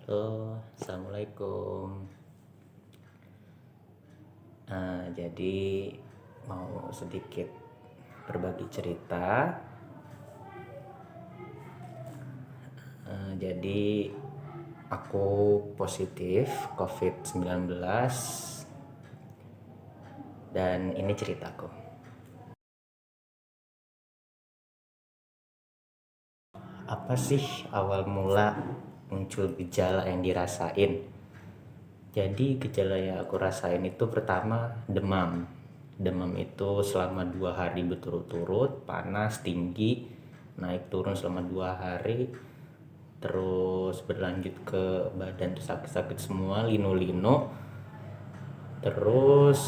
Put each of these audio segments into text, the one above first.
Halo, Assalamualaikum. Jadi mau sedikit berbagi cerita. Jadi aku positif COVID-19 dan ini ceritaku. Apa sih awal mula muncul gejala yang dirasain? Jadi gejala yang aku rasain itu pertama demam. Demam itu selama 2 hari berturut-turut, panas tinggi, naik turun selama 2 hari, terus berlanjut ke badan tuh sakit-sakit semua, linu-linu, terus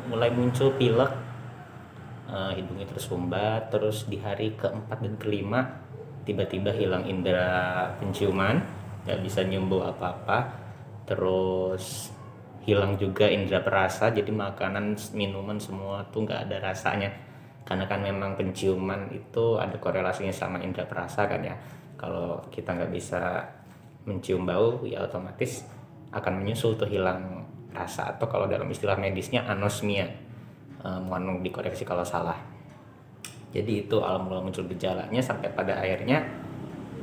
mulai muncul pilek, hidungnya tersumbat, terus di hari keempat dan kelima tiba-tiba hilang indera penciuman, nggak bisa nyium bau apa-apa, terus hilang juga indera perasa, jadi makanan minuman semua tuh nggak ada rasanya, karena kan memang penciuman itu ada korelasinya sama indera perasa kan ya. Kalau kita nggak bisa mencium bau ya otomatis akan menyusul tuh hilang rasa, atau kalau dalam istilah medisnya anosmia. Mohon dikoreksi kalau salah. Jadi itu awal mula muncul gejalanya sampai pada akhirnya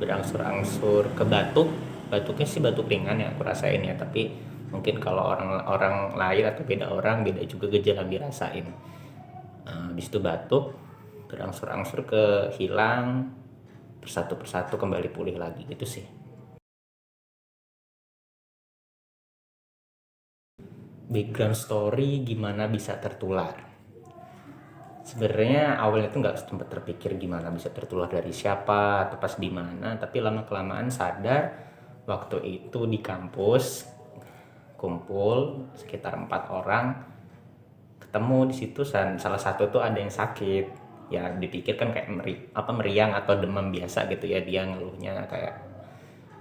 berangsur-angsur ke batuk. Batuknya sih batuk ringan yang aku rasain ya, tapi mungkin kalau orang lain atau beda orang beda juga gejala yang dirasain. Habis itu batuk, berangsur-angsur ke hilang, persatu-persatu kembali pulih lagi gitu sih. Background story gimana bisa tertular. Sebenarnya awalnya tuh nggak sempat terpikir gimana bisa tertular dari siapa atau pas di mana, tapi lama kelamaan sadar waktu itu di kampus kumpul sekitar 4 orang, ketemu di situ salah satu tuh ada yang sakit. Ya dipikir kan kayak meriang atau demam biasa gitu ya, dia ngeluhnya kayak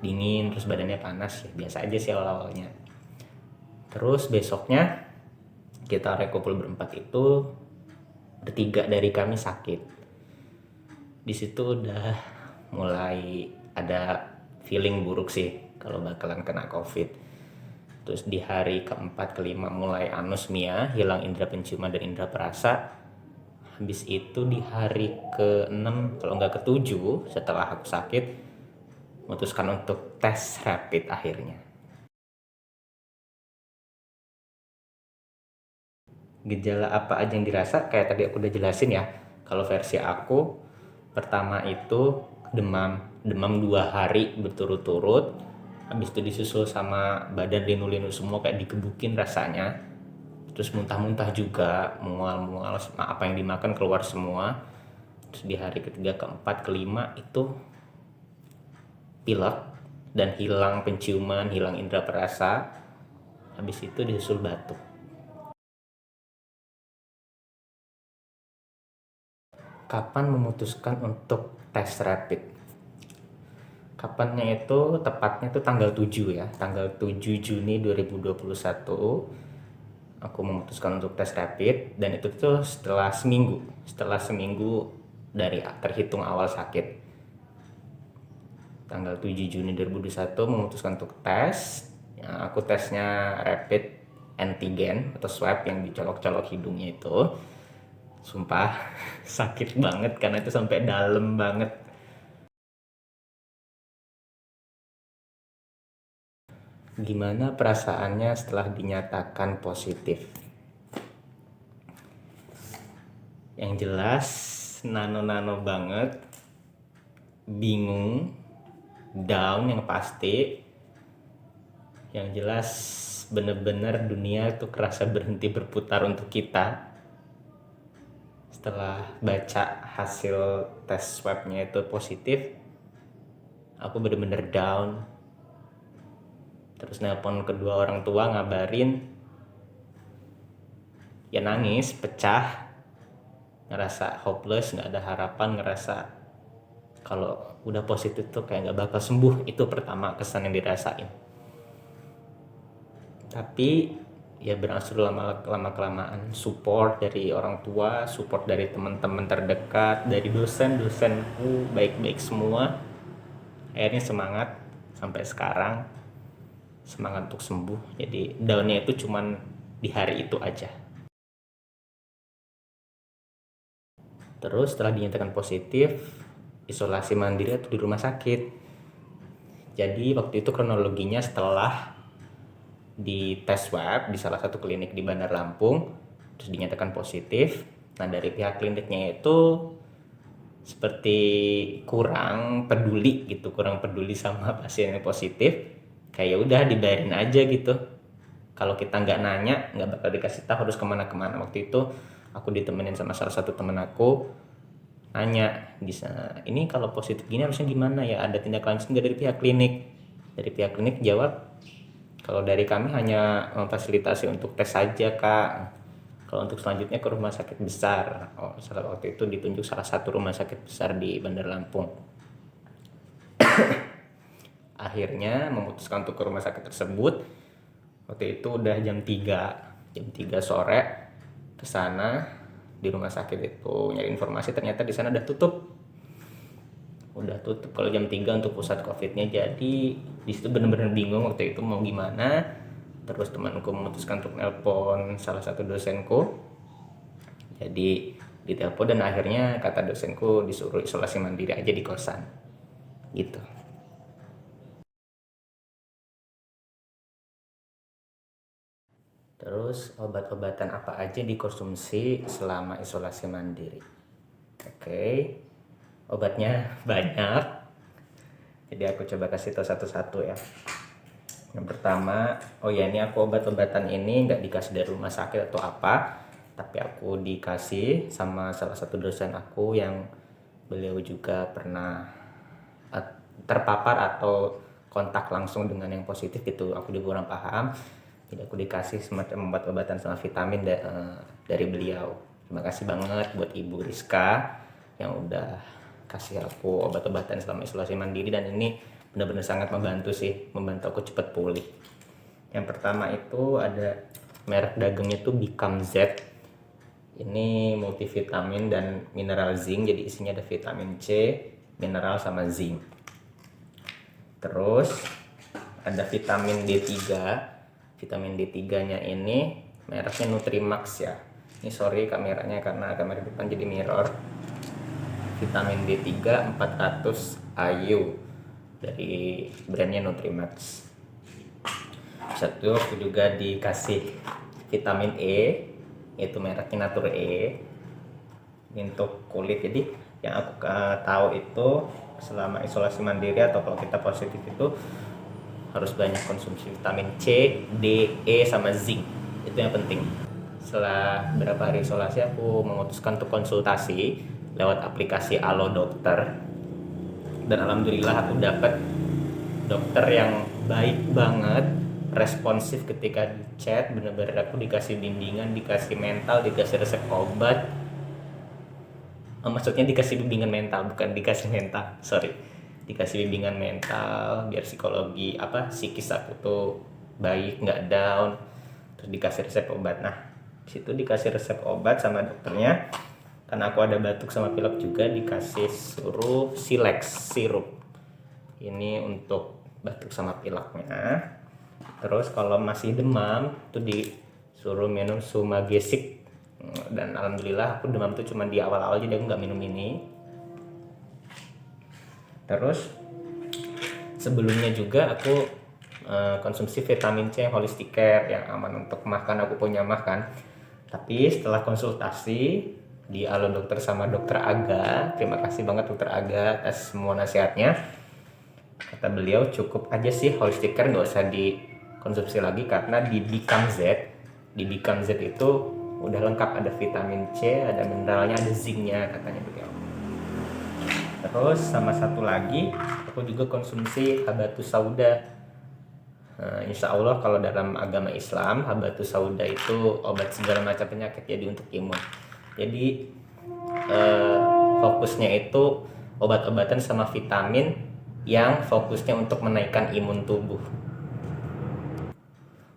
dingin terus badannya panas, ya biasa aja sih awal-awalnya. Terus besoknya kita rekumpul berempat itu, bertiga dari kami sakit. Di situ udah mulai ada feeling buruk sih kalau bakalan kena COVID. Terus di hari keempat kelima mulai anosmia, hilang indera penciuman dan indera perasa. Habis itu di hari ke-6 kalau nggak ke-7 setelah aku sakit, memutuskan untuk tes rapid akhirnya. Gejala apa aja yang dirasa kayak tadi aku udah jelasin ya. Kalau versi aku, pertama itu demam 2 hari berturut-turut, habis itu disusul sama badan linu-linu semua kayak dikebukin rasanya, terus muntah-muntah juga, mual-mual, apa yang dimakan keluar semua. Terus di hari ketiga, keempat, kelima itu pilek dan hilang penciuman, hilang indera perasa, habis itu disusul batuk. Kapan memutuskan untuk tes rapid? Kapannya itu tepatnya itu tanggal 7 ya, tanggal 7 Juni 2021 aku memutuskan untuk tes rapid, dan itu tuh setelah seminggu dari terhitung awal sakit. Tanggal 7 Juni 2021 memutuskan untuk tes ya, aku tesnya rapid antigen atau swab yang dicolok-colok hidungnya itu. Sumpah sakit banget karena itu sampai dalam banget. Gimana perasaannya setelah dinyatakan positif? Yang jelas nano-nano banget, bingung, down yang pasti. Yang jelas bener-bener dunia itu kerasa berhenti berputar untuk kita. Setelah baca hasil tes swabnya itu positif, aku bener-bener down. Terus nelpon kedua orang tua ngabarin, ya nangis, pecah, ngerasa hopeless, nggak ada harapan, ngerasa kalau udah positif tuh kayak nggak bakal sembuh. Itu pertama kesan yang dirasain. Tapi ya berangsur lama kelamaan support dari orang tua, support dari teman-teman terdekat, dari dosenku baik-baik semua. Akhirnya semangat sampai sekarang semangat untuk sembuh. Jadi downnya itu cuman di hari itu aja. Terus setelah dinyatakan positif, isolasi mandiri atau di rumah sakit. Jadi waktu itu kronologinya setelah di tes swab di salah satu klinik di Bandar Lampung, terus dinyatakan positif. Nah dari pihak kliniknya itu seperti kurang peduli gitu, kurang peduli sama pasien yang positif. Kayak udah dibayarin aja gitu. Kalau kita nggak nanya, nggak bakal dikasih tahu harus kemana-kemana. Waktu itu aku ditemenin sama salah satu temen aku, nanya bisa ini kalau positif gini harusnya gimana ya, ada tindak lanjut nggak dari pihak klinik. Dari pihak klinik jawab, kalau dari kami hanya memfasilitasi untuk tes saja kak, kalau untuk selanjutnya ke rumah sakit besar. Waktu itu ditunjuk salah satu rumah sakit besar di Bandar Lampung. Akhirnya memutuskan untuk ke rumah sakit tersebut. Waktu itu udah jam 3 sore ke sana. Di rumah sakit itu nyari informasi, ternyata di sana udah tutup kalau jam 3 untuk pusat covidnya. Jadi di situ bener-bener bingung waktu itu mau gimana. Terus temanku memutuskan untuk nelpon salah satu dosenku, jadi ditelepon dan akhirnya kata dosenku disuruh isolasi mandiri aja di kosan gitu. Terus obat-obatan apa aja dikonsumsi selama isolasi mandiri? Oke, obatnya banyak, jadi aku coba kasih tahu satu-satu ya. Yang pertama, ini aku obat-obatan ini nggak dikasih dari rumah sakit atau apa, tapi aku dikasih sama salah satu dosen aku yang beliau juga pernah terpapar atau kontak langsung dengan yang positif gitu. Aku juga kurang paham, jadi aku dikasih semacam obat-obatan sama vitamin dari beliau. Terima kasih banget buat Ibu Rizka yang udah kasih aku obat-obatan selama isolasi mandiri, dan ini benar-benar sangat membantu aku cepat pulih. Yang pertama itu ada merek dagangnya tuh Bicam Z. Ini multivitamin dan mineral zinc, jadi isinya ada vitamin C, mineral sama zinc. Terus ada vitamin D3. Vitamin D3-nya ini mereknya Nutrimax ya. Ini sorry kameranya karena kamera depan jadi mirror. Vitamin D3 400 IU dari brandnya Nutrimax. Satu aku juga dikasih vitamin E, yaitu mereknya Nature E, untuk kulit. Jadi yang aku tahu itu selama isolasi mandiri atau kalau kita positif itu harus banyak konsumsi vitamin C, D, E sama zinc. Itu yang penting. Setelah berapa hari isolasi aku memutuskan untuk konsultasi lewat aplikasi Alo Dokter, dan alhamdulillah aku dapat dokter yang baik banget, responsif ketika di chat. Bener-bener aku dikasih bimbingan, dikasih mental, dikasih resep obat. Maksudnya dikasih bimbingan mental, bukan dikasih mental, sorry, dikasih bimbingan mental biar psikis aku tuh baik, nggak down. Terus dikasih resep obat. Nah situ dikasih resep obat sama dokternya, karena aku ada batuk sama pilek juga, dikasih suruh Silex sirup. Ini untuk batuk sama pileknya. Terus kalau masih demam tuh disuruh minum Sumagesik, dan alhamdulillah aku demam tuh cuma di awal-awal, jadi aku nggak minum ini. Terus sebelumnya juga aku konsumsi vitamin C Holistic Care yang aman untuk mah, kan aku punya mah kan. Tapi setelah konsultasi di Alo Dokter sama Dokter Aga, terima kasih banget Dokter Aga atas semua nasihatnya. Kata beliau cukup aja sih Holistic Care, nggak usah dikonsumsi lagi karena di Bicam Z itu udah lengkap, ada vitamin C, ada mineralnya, ada zincnya katanya beliau. Terus sama satu lagi aku juga konsumsi Habatus Sauda. Insya Allah kalau dalam agama Islam Habatus Sauda itu obat segala macam penyakit, jadi untuk imun. Jadi fokusnya itu obat-obatan sama vitamin yang fokusnya untuk menaikkan imun tubuh.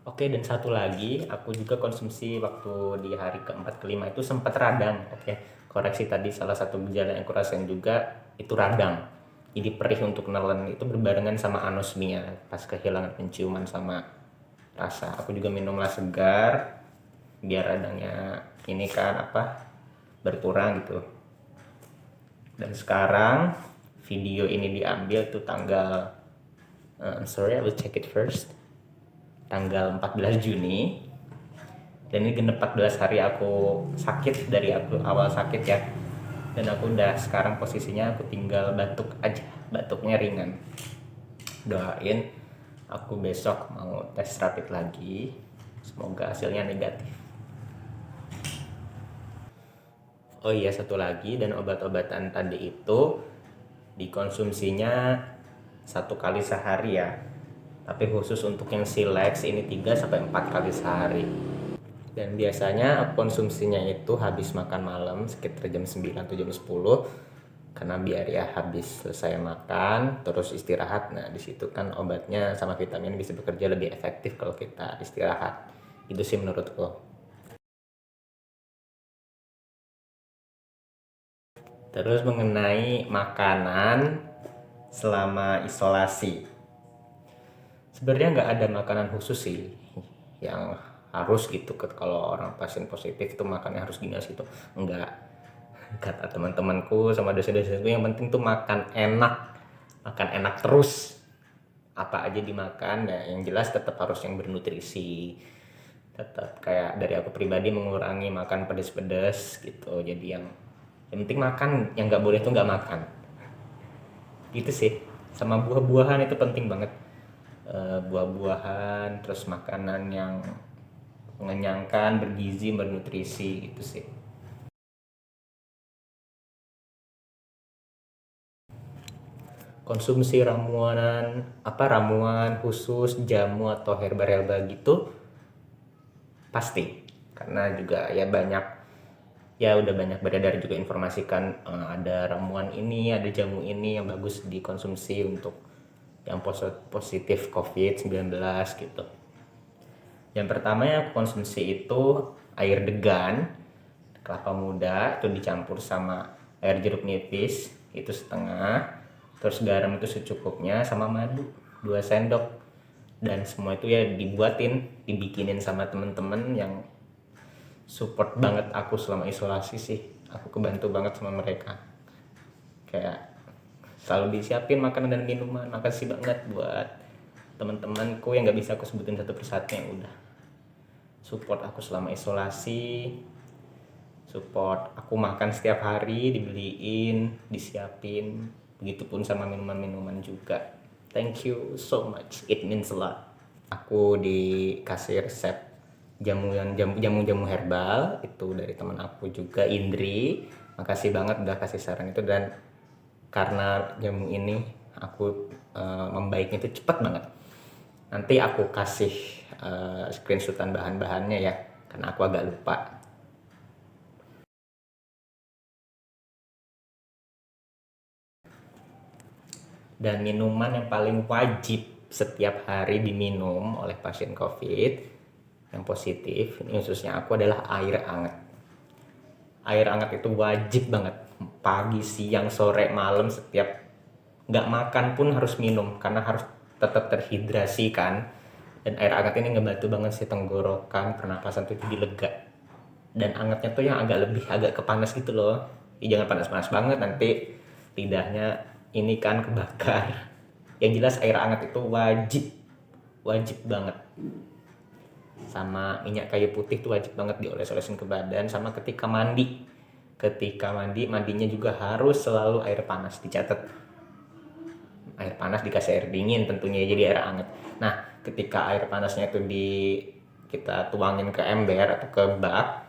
Oke, dan satu lagi aku juga konsumsi waktu di hari keempat kelima itu sempat radang. Oke, koreksi tadi, salah satu gejala yang kurasain juga itu radang. Jadi perih untuk nelen itu berbarengan sama anosmia pas kehilangan penciuman sama rasa. Aku juga minumlah segar biar radangnya ini kan apa berkurang gitu. Dan sekarang video ini diambil tuh tanggal sorry, I will check it first. Tanggal 14 Juni. Dan ini genep 14 hari aku sakit dari aku awal sakit ya. Dan aku udah sekarang posisinya aku tinggal batuk aja. Batuknya ringan. Doain aku besok mau tes rapid lagi. Semoga hasilnya negatif. Oh iya, satu lagi, dan obat-obatan tadi itu dikonsumsinya 1 kali sehari ya. Tapi khusus untuk yang Silex ini 3 sampai 4 kali sehari. Dan biasanya konsumsinya itu habis makan malam sekitar jam 9 atau jam 10, karena biar ya habis selesai makan terus istirahat. Nah, di situ kan obatnya sama vitamin bisa bekerja lebih efektif kalau kita istirahat. Itu sih menurutku. Terus mengenai makanan selama isolasi. Sebenarnya nggak ada makanan khusus sih yang harus gitu kalau orang pasien positif itu makannya harus gini gitu. Enggak. Kata teman-temanku sama dosen-dosenku yang penting tuh makan enak terus. Apa aja dimakan ya, yang jelas tetap harus yang bernutrisi. Tetap kayak dari aku pribadi mengurangi makan pedas-pedas gitu. Jadi yang penting makan, yang nggak boleh tuh nggak makan. Gitu sih. Sama buah-buahan itu penting banget. Buah-buahan, terus makanan yang mengenyangkan, bergizi, bernutrisi gitu sih. Konsumsi ramuan khusus, jamu atau herba-herba gitu pasti, karena juga ya banyak, ya udah banyak beredar juga informasikan ada ramuan ini, ada jamu ini yang bagus dikonsumsi untuk yang positif COVID-19 gitu. Yang pertama yang aku konsumsi itu air degan, kelapa muda itu dicampur sama air jeruk nipis itu setengah, terus garam itu secukupnya, sama madu 2 sendok. Dan semua itu ya dibikinin sama temen-temen yang support banget aku selama isolasi sih. Aku kebantu banget sama mereka, kayak selalu disiapin makanan dan minuman. Makasih banget buat teman-temanku yang nggak bisa aku sebutin satu persatu yang udah support aku selama isolasi, support aku makan setiap hari, dibeliin, disiapin, begitupun sama minuman-minuman juga. Thank you so much, it means a lot. Aku dikasih resep jamu herbal itu dari teman aku juga, Indri. Makasih banget udah kasih saran itu, dan karena jamu ini aku membaiknya itu cepat banget. Nanti aku kasih screenshotan bahan-bahannya ya, karena aku agak lupa. Dan minuman yang paling wajib setiap hari diminum oleh pasien COVID yang positif, ini khususnya aku, adalah air hangat. Air hangat itu wajib banget, pagi, siang, sore, malam, setiap nggak makan pun harus minum, karena harus tetap terhidrasi kan. Dan air hangat ini ngebantu banget sih tenggorokan, pernapasan tuh jadi lega. Dan hangatnya tuh yang agak kepanas gitu loh. Jangan panas-panas banget, nanti lidahnya ini kan kebakar. Yang jelas air hangat itu wajib banget. Sama minyak kayu putih tuh wajib banget dioles-olesin ke badan. Sama ketika mandinya juga harus selalu air panas. Dicatat, air panas dikasih air dingin tentunya, jadi air hangat. Nah, ketika air panasnya itu kita tuangin ke ember atau ke bak,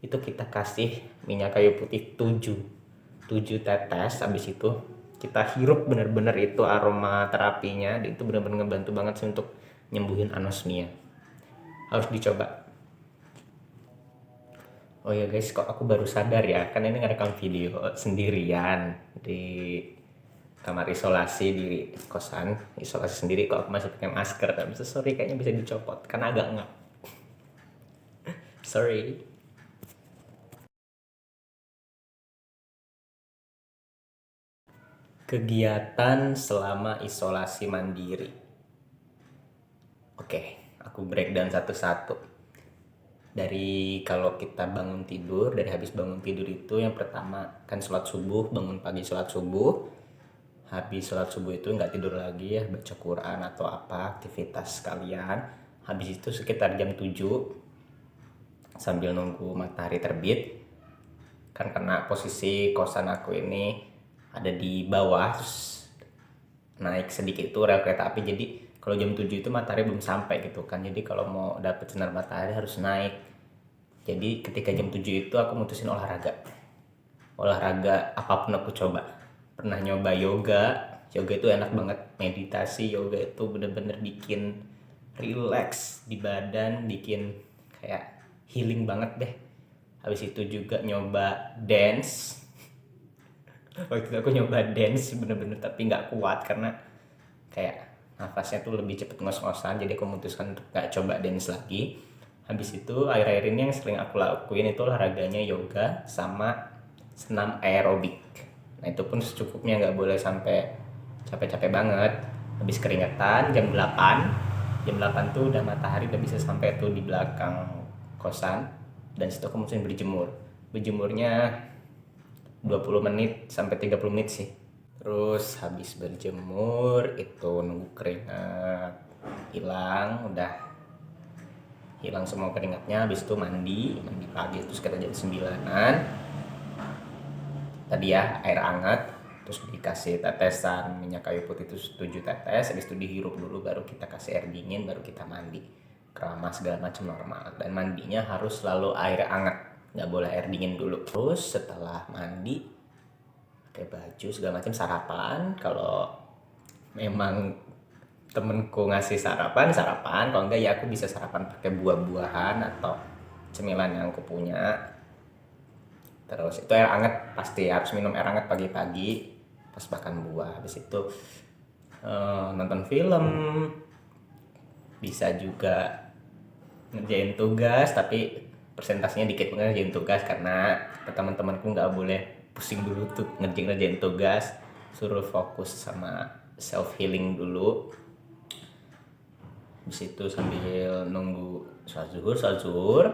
itu kita kasih minyak kayu putih 7 tetes. Habis itu kita hirup bener-bener itu aroma terapinya. Itu bener-bener ngebantu banget sih untuk nyembuhin anosmia. Harus dicoba. Oh ya guys, kok aku baru sadar ya, kan ini ngerekam video sendirian di kamar isolasi di kosan, isolasi sendiri, kok aku masih pakai masker. Tapi sorry, kayaknya bisa dicopot karena agak ngap. Sorry. Kegiatan selama isolasi mandiri. Oke, aku breakdown satu-satu. Dari kalau kita bangun tidur, dari habis bangun tidur itu yang pertama kan sholat subuh, bangun pagi sholat subuh. Habis sholat subuh itu nggak tidur lagi ya, baca Quran atau apa aktivitas kalian. Habis itu sekitar jam 7 sambil nunggu matahari terbit. Kan karena posisi kosan aku ini ada di bawah, terus naik sedikit itu rel kereta api, jadi kalau jam 7 itu matahari belum sampai gitu kan, jadi kalau mau dapet sinar matahari harus naik. Jadi ketika jam 7 itu aku mutusin olahraga apapun aku coba. Pernah nyoba yoga itu enak banget. Meditasi yoga itu bener-bener bikin relax di badan, bikin kayak healing banget deh. Habis itu juga nyoba dance. Waktu itu aku nyoba dance bener-bener tapi nggak kuat karena kayak nafasnya tuh lebih cepet ngos-ngosan, jadi aku memutuskan untuk nggak coba dance lagi. Habis itu akhir-akhir ini yang sering aku lakuin itu olahraganya yoga sama senam aerobik. Nah itu pun secukupnya, nggak boleh sampai capek-capek banget. Habis keringetan jam 8 tuh udah matahari udah bisa sampai tuh di belakang kosan, dan situ aku mesti berjemurnya 20 menit sampai 30 menit sih. Terus habis berjemur itu nunggu keringat hilang, udah hilang semua keringatnya. Habis itu mandi pagi itu sekitar jam 9-an. Tadi ya air hangat, terus dikasih tetesan minyak kayu putih itu 7 tetes. Habis itu dihirup dulu, baru kita kasih air dingin, baru kita mandi. Keramas segala macam normal, dan mandinya harus selalu air hangat, nggak boleh air dingin dulu. Terus setelah mandi pakai baju segala macam, sarapan. Kalau memang temenku ngasih sarapan, kalau enggak ya aku bisa sarapan pakai buah-buahan atau cemilan yang aku punya. Terus itu air hangat, pasti harus minum air hangat pagi-pagi pas makan buah. Habis itu nonton film, bisa juga ngerjain tugas, tapi persentasenya dikit banget ngerjain tugas karena teman-temanku nggak boleh pusing dulu tuh ngerjain tugas, suruh fokus sama self healing dulu. Habis itu sambil nunggu sholat zuhur.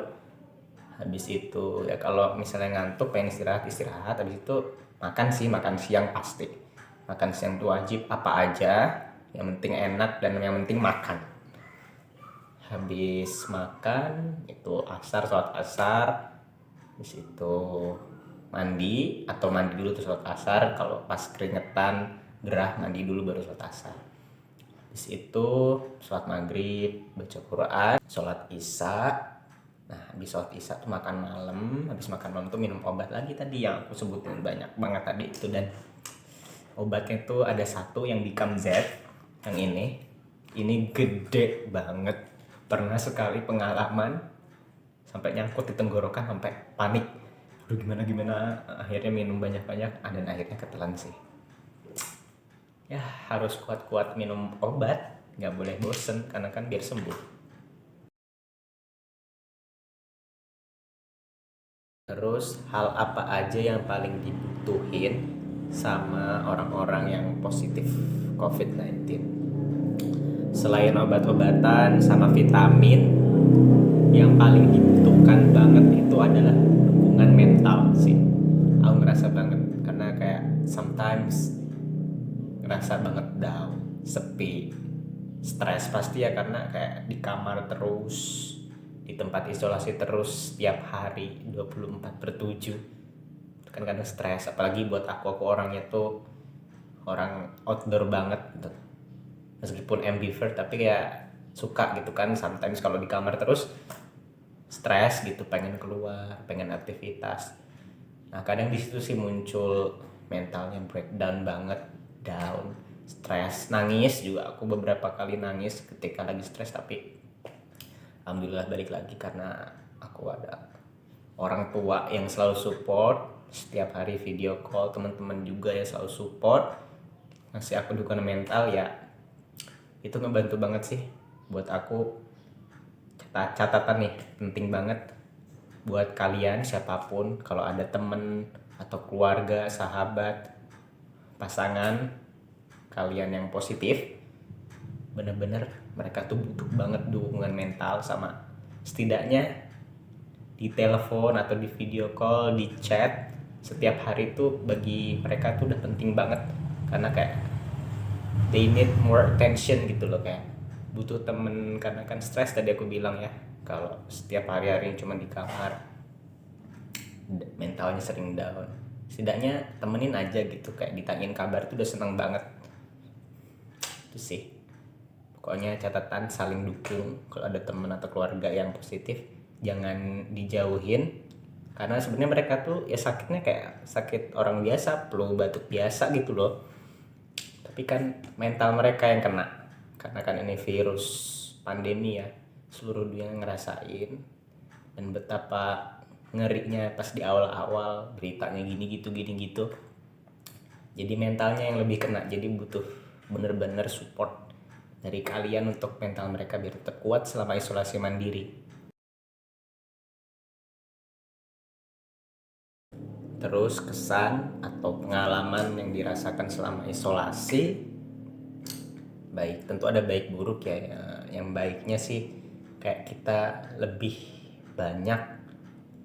Habis itu ya kalau misalnya ngantuk pengen istirahat. Habis itu makan siang pasti. Makan siang itu wajib, apa aja yang penting enak dan yang penting makan. Habis makan itu sholat asar. Habis itu mandi dulu tuh sholat asar. Kalau pas keringetan gerah mandi dulu baru sholat asar. Habis itu sholat maghrib, baca Quran, sholat isya. Nah habis sholat isya tuh makan malam. Habis makan malam tuh minum obat lagi tadi yang aku sebutin banyak banget tadi itu. Dan obatnya tuh ada satu yang di Z, yang ini gede banget. Pernah sekali pengalaman sampai nyangkut di tenggorokan, sampai panik. Aduh gimana, akhirnya minum banyak-banyak dan akhirnya ketelan sih. Ya harus kuat-kuat minum obat, nggak boleh bosen karena kan biar sembuh. Terus hal apa aja yang paling dibutuhin sama orang-orang yang positif COVID-19? Selain obat-obatan sama vitamin, yang paling dibutuhkan banget itu adalah dukungan mental sih. Aku ngerasa banget karena kayak sometimes ngerasa banget down, sepi, stres pasti ya, karena kayak di kamar terus, di tempat isolasi terus setiap hari 24/7. Kan kadang stres, apalagi buat aku orangnya tuh orang outdoor banget gitu. Meskipun ambivert tapi kayak suka gitu kan, sometimes kalau di kamar terus stres gitu, pengen keluar, pengen aktivitas. Nah kadang di situ sih muncul mentalnya breakdown banget, down, stres, nangis juga. Aku beberapa kali nangis ketika lagi stres, tapi alhamdulillah balik lagi karena aku ada orang tua yang selalu support. Setiap hari video call, teman-teman juga yang selalu support, ngasih aku dukungan mental. Ya itu ngebantu banget sih buat aku. Catatan nih penting banget buat kalian siapapun, kalau ada temen atau keluarga, sahabat pasangan kalian yang positif, bener-bener mereka tuh butuh banget dukungan mental, sama setidaknya di telepon atau di video call, di chat setiap hari tuh bagi mereka tuh udah penting banget, karena kayak they need more attention gitu loh, kayak butuh temen, karena kan stres tadi aku bilang ya, kalau setiap hari-hari cuma di kamar mentalnya sering down. Setidaknya temenin aja gitu, kayak ditanyain kabar tuh udah seneng banget. Itu sih pokoknya catatan, saling dukung. Kalau ada teman atau keluarga yang positif, jangan dijauhin, karena sebenarnya mereka tuh ya sakitnya kayak sakit orang biasa, flu batuk biasa gitu loh, tapi kan mental mereka yang kena, karena kan ini virus pandemi ya, seluruh dunia ngerasain, dan betapa ngerinya pas di awal-awal beritanya gini gitu. Jadi mentalnya yang lebih kena, jadi butuh bener-bener support dari kalian untuk mental mereka biar tetap kuat selama isolasi mandiri. Terus kesan atau pengalaman yang dirasakan selama isolasi, baik, tentu ada baik buruk ya. Yang baiknya sih kayak kita lebih banyak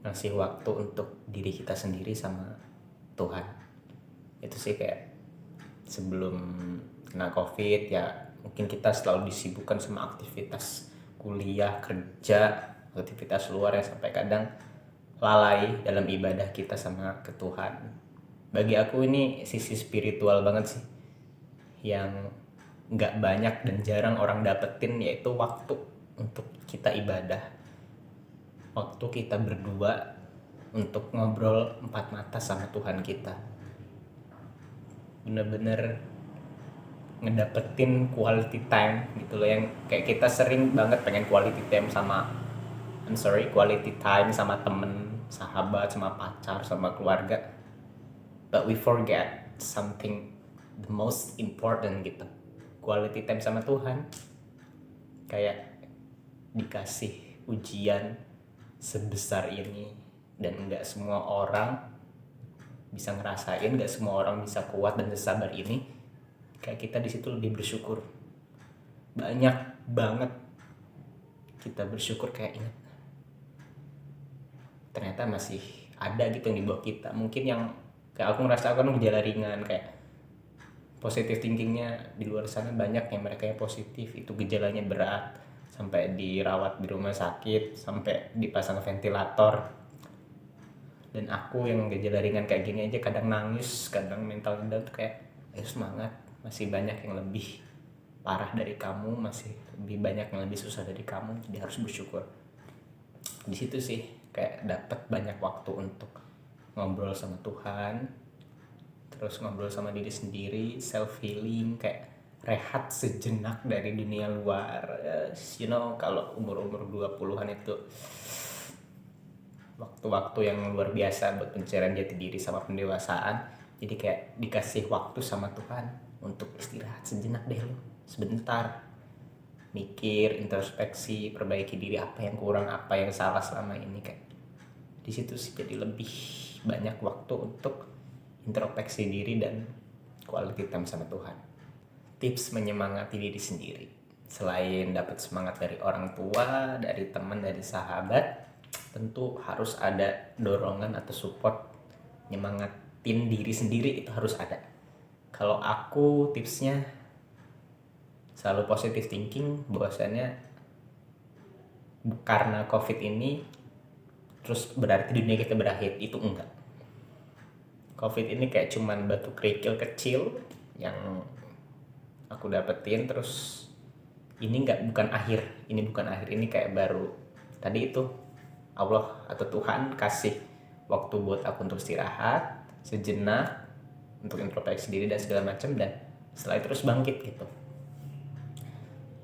ngasih waktu untuk diri kita sendiri sama Tuhan. Itu sih kayak sebelum kena COVID ya, mungkin kita selalu disibukkan sama aktivitas kuliah, kerja, aktivitas luar ya, sampai kadang lalai dalam ibadah kita sama ke Tuhan. Bagi aku ini sisi spiritual banget sih, yang nggak banyak dan jarang orang dapetin, yaitu waktu untuk kita ibadah, waktu kita berdua untuk ngobrol empat mata sama Tuhan kita. Bener-bener ngedapetin quality time gitu loh, yang kayak kita sering banget pengen quality time sama temen, sahabat, sama pacar, sama keluarga, but we forget something the most important gitu, quality time sama Tuhan. Kayak dikasih ujian sebesar ini, dan nggak semua orang bisa ngerasain, nggak semua orang bisa kuat dan sesabar ini. Kayak kita di situ lebih bersyukur, banyak banget kita bersyukur, kayak ingat ternyata masih ada gitu yang di bawah kita. Mungkin yang kayak aku merasakan gejala ringan, kayak positive thinkingnya di luar sana banyak yang mereka yang positif itu gejalanya berat, sampai dirawat di rumah sakit, sampai dipasang ventilator. Dan aku yang gejala ringan kayak gini aja kadang nangis, kadang mental down tuh, kayak ayo semangat, masih banyak yang lebih parah dari kamu, masih lebih banyak yang lebih susah dari kamu, jadi harus bersyukur. Di situ sih kayak dapat banyak waktu untuk ngobrol sama Tuhan, terus ngobrol sama diri sendiri, self healing, kayak rehat sejenak dari dunia luar. Kalau umur 20-an itu waktu-waktu yang luar biasa buat pencarian jati diri sama pendewasaan. Jadi kayak dikasih waktu sama Tuhan untuk istirahat sejenak deh lo, sebentar, mikir, introspeksi, perbaiki diri, apa yang kurang, apa yang salah selama ini. Kayak di situ sih jadi lebih banyak waktu untuk introspeksi diri dan quality time sama Tuhan. Tips menyemangati diri sendiri, selain dapat semangat dari orang tua, dari teman, dari sahabat, tentu harus ada dorongan atau support nyemangatin diri sendiri, itu harus ada. Kalau aku tipsnya selalu positive thinking, bahwasannya karena COVID ini terus berarti dunia kita berakhir, itu enggak. COVID ini kayak cuman batu kerikil kecil yang aku dapetin, terus ini bukan akhir, ini kayak baru. Tadi itu Allah atau Tuhan kasih waktu buat aku untuk istirahat sejenak, untuk introspeksi diri dan segala macam, dan setelah itu terus bangkit gitu.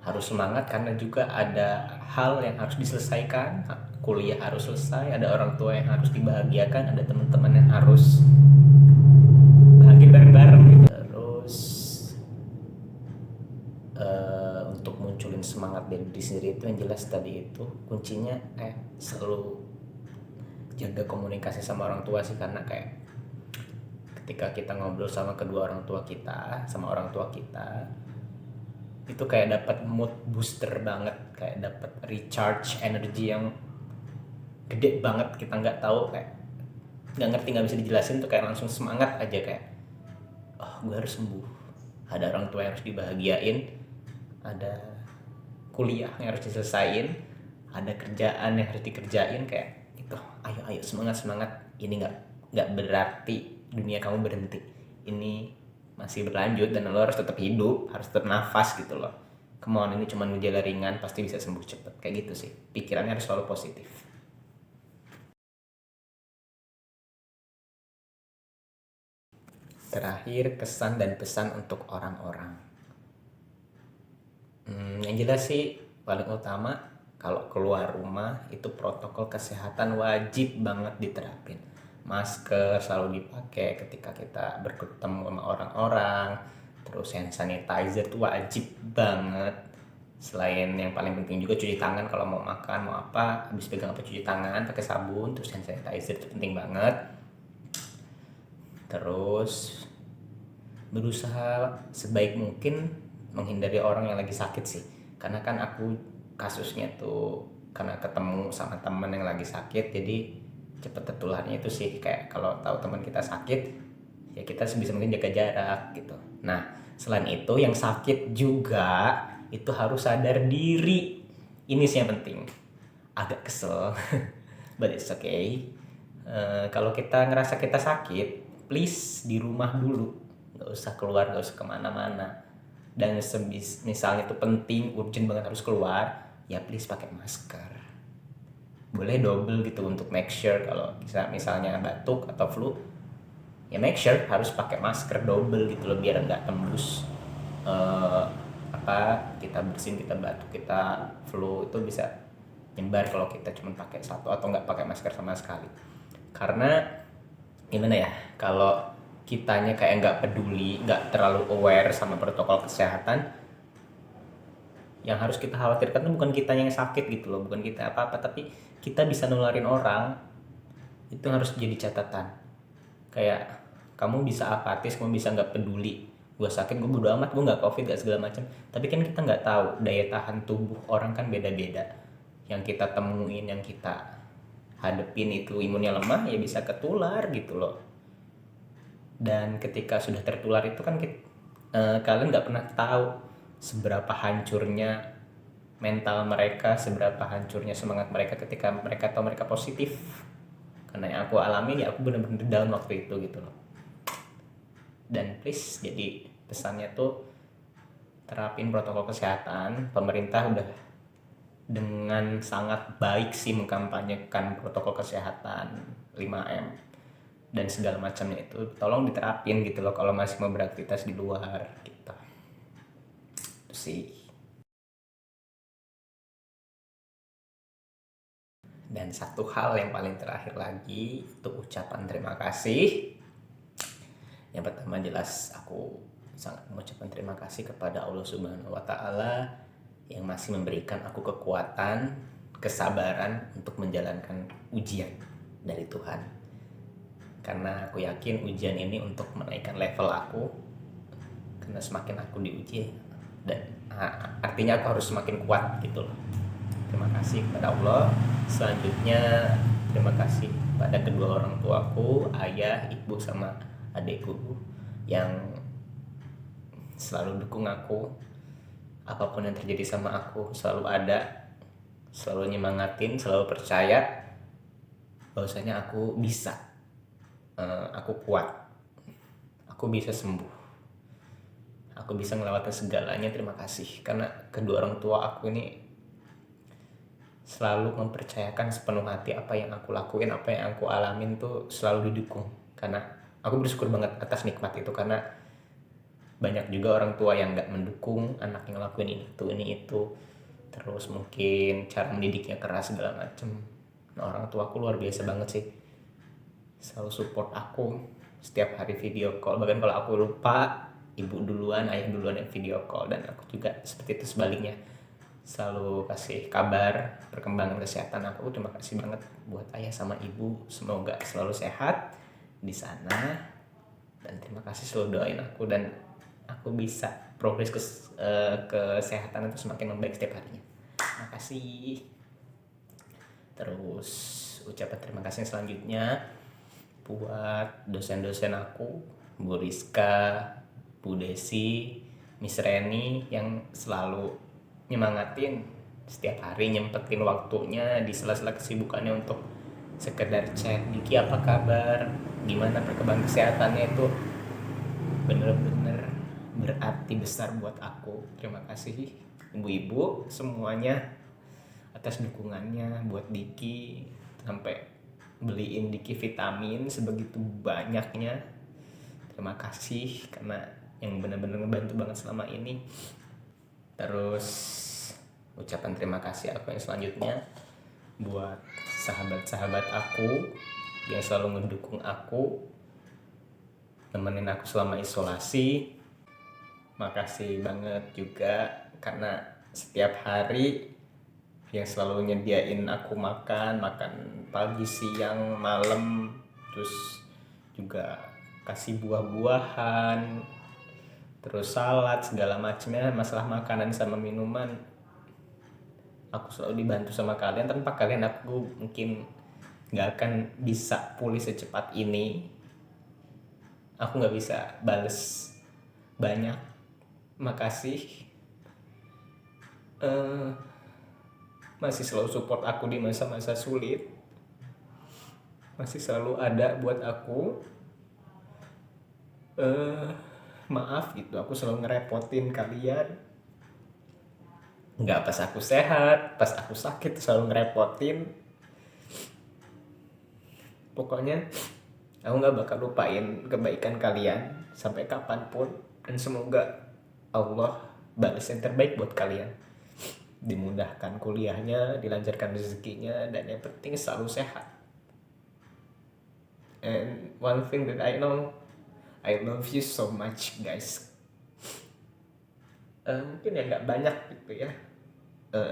Harus semangat karena juga ada hal yang harus diselesaikan, kuliah harus selesai, ada orang tua yang harus dibahagiakan, ada teman-teman yang harus bahagia bareng-bareng gitu. Terus untuk munculin semangat dari diri sendiri itu yang jelas tadi itu kuncinya selalu jaga komunikasi sama orang tua sih, karena kayak ketika kita ngobrol sama kedua orang tua kita, sama orang tua kita, itu kayak dapat mood booster banget, kayak dapat recharge energi yang gede banget. Kita nggak tahu, kayak nggak ngerti, nggak bisa dijelasin tuh, kayak langsung semangat aja, kayak oh gue harus sembuh, ada orang tua yang harus dibahagiain, ada kuliah yang harus diselesain, ada kerjaan yang harus dikerjain, kayak itu ayo ayo semangat semangat, ini nggak berarti dunia kamu berhenti, ini masih berlanjut dan lo harus tetap hidup, harus tetap nafas gitu loh. Come on, ini cuma gejala ringan, pasti bisa sembuh cepet, kayak gitu sih. Pikirannya harus selalu positif. Terakhir, kesan dan pesan untuk orang-orang. Yang jelas sih paling utama, kalau keluar rumah itu protokol kesehatan wajib banget diterapin. Masker selalu dipakai ketika kita bertemu sama orang-orang. Terus hand sanitizer tuh wajib banget. Selain yang paling penting juga cuci tangan, kalau mau makan mau apa, habis pegang apa cuci tangan pakai sabun. Terus hand sanitizer itu penting banget. Terus berusaha sebaik mungkin menghindari orang yang lagi sakit sih, karena kan aku kasusnya tuh karena ketemu sama teman yang lagi sakit, jadi cepet tertularnya itu sih. Kayak kalau tahu teman kita sakit, ya kita sebisa mungkin jaga jarak gitu. Nah, selain itu yang sakit juga itu harus sadar diri. Ini sih yang penting. Agak kesel but it's okay. Kalau kita ngerasa kita sakit, please di rumah dulu, nggak usah keluar, nggak usah kemana-mana. Dan misalnya itu penting, urgent banget harus keluar, ya please pakai masker. Boleh double gitu untuk make sure. Kalau misalnya batuk atau flu, ya make sure harus pakai masker double gitu loh, biar nggak tembus kita bersin, kita batuk, kita flu, itu bisa nyebar kalau kita cuma pakai satu atau nggak pakai masker sama sekali. Karena gimana ya, kalau kitanya kayak nggak peduli, nggak terlalu aware sama protokol kesehatan, yang harus kita khawatirkan itu bukan kitanya yang sakit gitu loh, bukan kita apa-apa, tapi kita bisa nularin orang. Itu harus jadi catatan. Kayak kamu bisa apatis, kamu bisa nggak peduli, gue sakit gue bodo amat, gue nggak covid, nggak segala macam. Tapi kan kita nggak tahu daya tahan tubuh orang kan beda-beda. Yang kita temuin, yang kita hadepin itu imunnya lemah, ya bisa ketular gitu loh. Dan ketika sudah tertular itu kan kalian nggak pernah tahu seberapa hancurnya mental mereka, seberapa hancurnya semangat mereka ketika mereka tahu mereka positif. Karena yang aku alami, ya aku benar-benar down waktu itu gitu loh. Dan please, jadi pesannya tuh terapin protokol kesehatan. Pemerintah udah dengan sangat baik sih mengkampanyekan protokol kesehatan 5M dan segala macamnya, itu tolong diterapin gitu loh kalau masih mau beraktivitas di luar gitu. Itu sih. Dan satu hal yang paling terakhir lagi, itu ucapan terima kasih. Yang pertama jelas aku sangat mengucapkan terima kasih kepada Allah Subhanahu wa Ta'ala yang masih memberikan aku kekuatan, kesabaran untuk menjalankan ujian dari Tuhan. Karena aku yakin ujian ini untuk menaikkan level aku, karena semakin aku diuji, dan artinya aku harus semakin kuat gitu loh. Terima kasih kepada Allah. Selanjutnya terima kasih pada kedua orang tuaku, ayah, ibu, sama adikku yang selalu dukung aku. Apapun yang terjadi sama aku selalu ada, selalu nyemangatin, selalu percaya bahwasanya aku bisa, aku kuat, aku bisa sembuh, aku bisa ngelewatin segalanya. Terima kasih karena kedua orang tua aku ini selalu mempercayakan sepenuh hati apa yang aku lakuin, apa yang aku alamin tuh selalu didukung. Karena aku bersyukur banget atas nikmat itu, karena banyak juga orang tua yang nggak mendukung anak yang ngelakuin ini itu, terus mungkin cara mendidiknya keras segala macem. Nah, orang tua aku luar biasa banget sih, selalu support aku setiap hari video call. Bahkan kalau aku lupa, ibu duluan, ayah duluan yang video call, dan aku juga seperti itu sebaliknya, selalu kasih kabar perkembangan kesehatan aku. Terima kasih banget buat ayah sama ibu, semoga selalu sehat di sana. dan terima kasih selalu doain aku dan aku bisa progres kesehatan itu semakin membaik setiap harinya. Terima kasih. Terus ucapan terima kasih selanjutnya buat dosen-dosen aku, Bu Rizka, Bu Desi, Miss Reni yang selalu nyemangatin setiap hari, nyempetin waktunya di sela-sela kesibukannya untuk sekedar chat, Diki apa kabar, gimana perkembangan kesehatannya. Itu bener-bener berarti besar buat aku. Terima kasih ibu-ibu semuanya atas dukungannya buat Diki, sampai beliin Diki vitamin sebegitu banyaknya. Terima kasih karena yang benar-benar ngebantu banget selama ini. Terus ucapan terima kasih aku yang selanjutnya buat sahabat-sahabat aku yang selalu ngedukung aku, nemenin aku selama isolasi. Makasih banget juga karena setiap hari yang selalu nyediain aku makan pagi, siang, malam, terus juga kasih buah-buahan, terus salad, segala macamnya. Masalah makanan sama minuman aku selalu dibantu sama kalian. Tanpa kalian aku mungkin gak akan bisa pulih secepat ini. Aku gak bisa bales banyak. Makasih masih selalu support aku di masa-masa sulit, masih selalu ada buat aku. Maaf gitu, aku selalu ngerepotin kalian. Nggak pas aku sehat, pas aku sakit selalu ngerepotin. Pokoknya aku nggak bakal lupain kebaikan kalian sampai kapanpun, dan semoga Allah balas yang terbaik buat kalian, dimudahkan kuliahnya, dilancarkan rezekinya, dan yang penting selalu sehat. And one thing that I know, I love you so much guys. Mungkin ya nggak banyak gitu ya,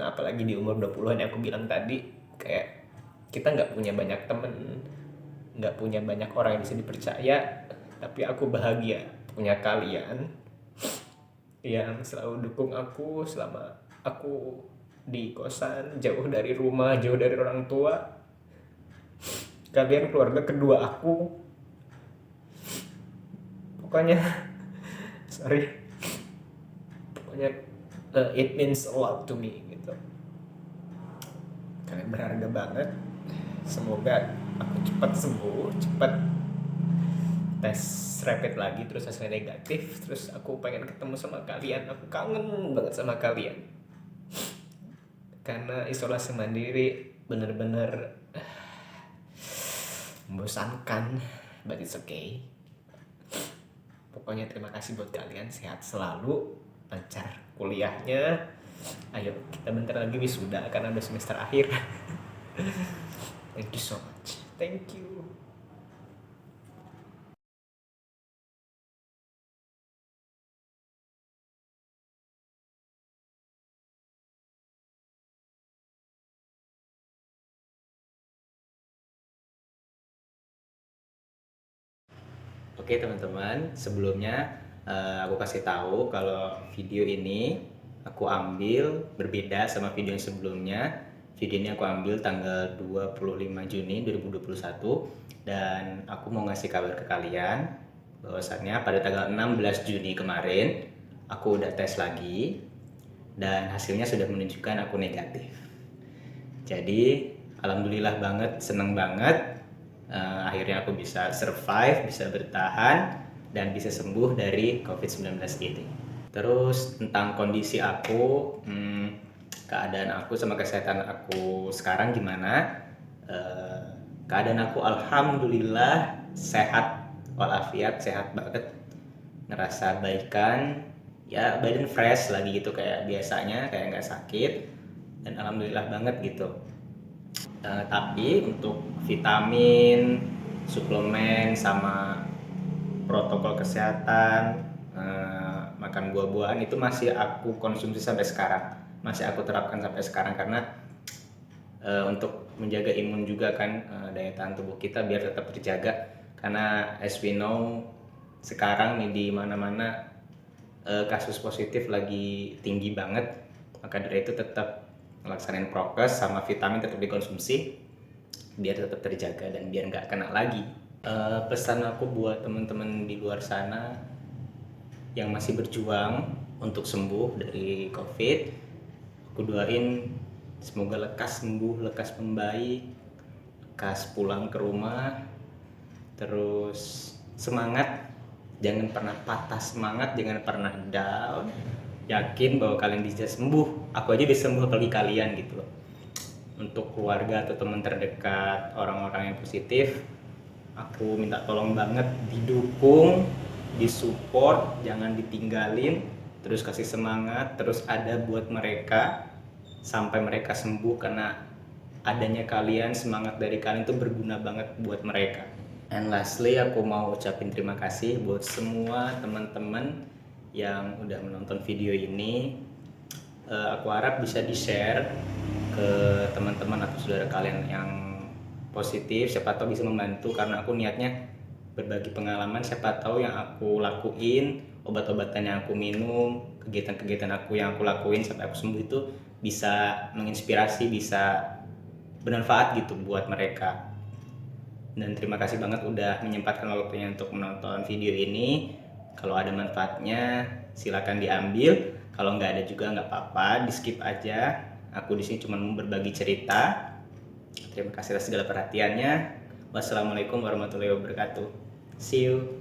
apalagi di umur 20-an yang aku bilang tadi, kayak kita nggak punya banyak temen, nggak punya banyak orang yang bisa dipercaya, tapi aku bahagia punya kalian yang selalu dukung aku selama aku di kosan, jauh dari rumah, jauh dari orang tua. Kalian keluarga kedua aku. Pokoknya sorry, pokoknya it means a lot to me gitu. Kalian berharga banget. Semoga aku cepat sembuh, cepat tes rapid lagi terus hasilnya negatif, terus aku pengen ketemu sama kalian. Aku kangen banget sama kalian karena isolasi mandiri bener-bener membosankan, but it's okay. Pokoknya terima kasih buat kalian, sehat selalu, lancar kuliahnya. Ayo kita bentar lagi wisuda karena udah semester akhir. Thank you so much. Thank you. Oke teman-teman, sebelumnya aku kasih tahu kalau video ini aku ambil berbeda sama video yang sebelumnya. Video ini aku ambil tanggal 25 Juni 2021 dan aku mau ngasih kabar ke kalian bahwasannya pada tanggal 16 Juni kemarin aku udah tes lagi dan hasilnya sudah menunjukkan aku negatif. Jadi alhamdulillah banget, seneng banget. Akhirnya aku bisa survive, bisa bertahan, dan bisa sembuh dari COVID-19 ini. Terus tentang kondisi aku, keadaan aku sama kesehatan aku sekarang gimana? Keadaan aku alhamdulillah sehat walafiat, sehat banget. Ngerasa baikan, ya badan fresh lagi gitu kayak biasanya, kayak nggak sakit. Dan alhamdulillah banget gitu. Tapi untuk vitamin, suplemen, sama protokol kesehatan, makan buah-buahan itu masih aku konsumsi sampai sekarang, masih aku terapkan sampai sekarang karena untuk menjaga imun juga kan, daya tahan tubuh kita biar tetap terjaga. Karena as we know, sekarang nih di mana-mana kasus positif lagi tinggi banget, maka dari itu tetap melaksanakan prokes sama vitamin tetap dikonsumsi biar tetap terjaga dan biar nggak kena lagi. Pesan aku buat teman-teman di luar sana yang masih berjuang untuk sembuh dari COVID, aku doain semoga lekas sembuh, lekas membaik, lekas pulang ke rumah, terus semangat, jangan pernah patah semangat, jangan pernah down, yakin bahwa kalian bisa sembuh. Aku aja bisa sembuh, apalagi kalian gitu loh. Untuk keluarga atau teman terdekat orang-orang yang positif, aku minta tolong banget didukung, disupport, jangan ditinggalin, terus kasih semangat, terus ada buat mereka sampai mereka sembuh, karena adanya kalian, semangat dari kalian itu berguna banget buat mereka. And lastly, aku mau ucapin terima kasih buat semua teman-teman yang udah menonton video ini. Aku harap bisa di-share ke teman-teman atau saudara kalian yang positif, siapa tahu bisa membantu, karena aku niatnya berbagi pengalaman, siapa tahu yang aku lakuin, obat-obatan yang aku minum, kegiatan-kegiatan aku yang aku lakuin sampai aku sembuh itu bisa menginspirasi, bisa bermanfaat gitu buat mereka. Dan terima kasih banget udah menyempatkan waktunya untuk menonton video ini. Kalau ada manfaatnya silakan diambil, kalau nggak ada juga nggak apa-apa, di skip aja. Aku di sini cuma mau berbagi cerita. Terima kasih atas segala perhatiannya. Wassalamualaikum warahmatullahi wabarakatuh. See you.